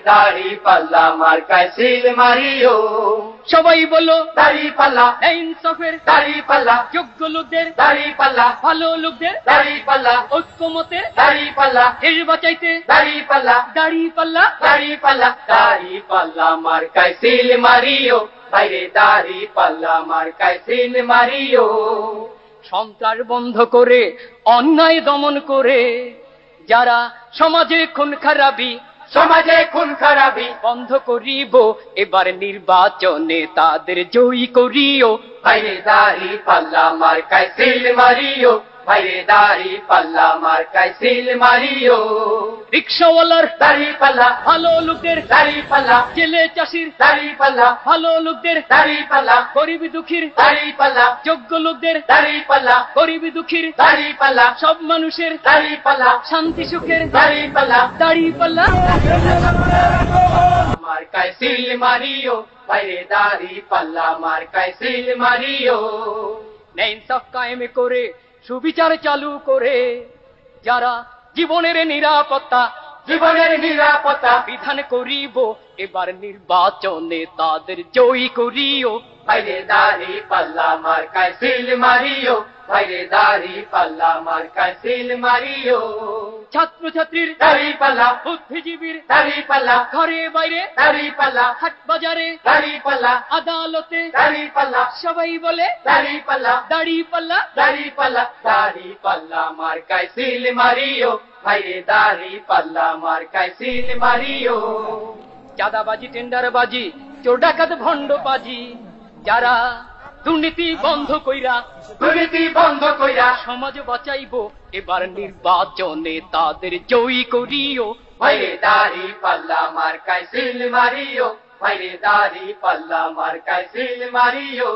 দাড়ি পাল্লা মার্কায় সিল মারিও। সবাই বলো দাড়ি পাল্লা, ইনসাফের দাড়ি পাল্লা, যোগ্য লোকদের, দাড়ি পাল্লা, ভালো লোকদের, দাড়ি পাল্লা, ঐক্যমতে দাড়ি পাল্লা, দেশ বাঁচাইতে দাড়ি পাল্লা, দাড়ি পাল্লা। দাড়ি পাল্লা, দাড়ি পাল্লা মার্কায় সিল মারিও। বাইরে দাড়ি পাল্লা মার্কায় সিল মারিও। সন্ত্রাস বন্ধ করে, অন্যায় দমন করে, যারা সমাজে খুন খারাপি সমাজে খুন খারাপি বন্ধ করিব, এবার নির্বাচনে তাদের জয়ী করিও। বাইরে দাড়ি পাল্লা মার্কায় সিল মারিও। বাইরে দাড়ি পাল্লা মার্কায় সিল মারিও। রিক্সাওয়ালার দাড়ি পাল্লা, ভালো লোকদের, দাড়ি পাল্লা, জেলে চাষির দাড়ি পাল্লা, ভালো লোকদের, দাড়ি পাল্লা, গরিব দুঃখীর দাড়ি পাল্লা, যোগ্য লোকদের, দাড়ি পাল্লা, গরিব দুঃখীর দাড়ি পাল্লা, সব মানুষের দাড়ি পাল্লা, শান্তি সুখের দাড়ি পাল্লা দাড়ি পাল্লা। মার্কায় সিল মারিও। বাইরে দাড়ি পাল্লা মার্কায় সিল মারিও। ইনসাফ কায়েম করে, সুবিচার চালু করে, যারা জীবনের নিরাপত্তা জীবনের নিরাপত্তা বিধান করিব, এবার নির্বাচনে তাদের জয়ী করিও। বাইরে দাড়ি পাল্লা মার্কায় সিল মারিও। বাইরে দাড়ি পাল্লা মার্কায় সিল মারিও। ছাত্রছাত্রীর দাড়ি পাল্লা, বুদ্ধিজীবীর দাড়ি পাল্লা, ঘরে বাইরে দাড়ি পাল্লা, হাট বাজারে দাড়ি পাল্লা, আদালতে দাড়ি পাল্লা, সবাই বলে দাড়ি পাল্লা, দাড়ি পাল্লা। দাড়ি পাল্লা, দাড়ি পাল্লা মার্কায় সিল মারিও। বাইরে দাড়ি পাল্লা মার্কায় সিল মারিও। চাঁদাবাজি, টেন্ডারবাজি, চোর ডাকাত ভণ্ডবাজি, যারা দুর্নীতি বন্ধ কইরা দুর্নীতি বন্ধ কইরা সমাজ বাঁচাইবো, এবার নির্বাচনে তাদের জয়ী করিও। বাইরে দাড়ি পাল্লা মার্কায় সিল মারিও। বাইরে দাড়ি পাল্লা মার্কায় সিল মারিও।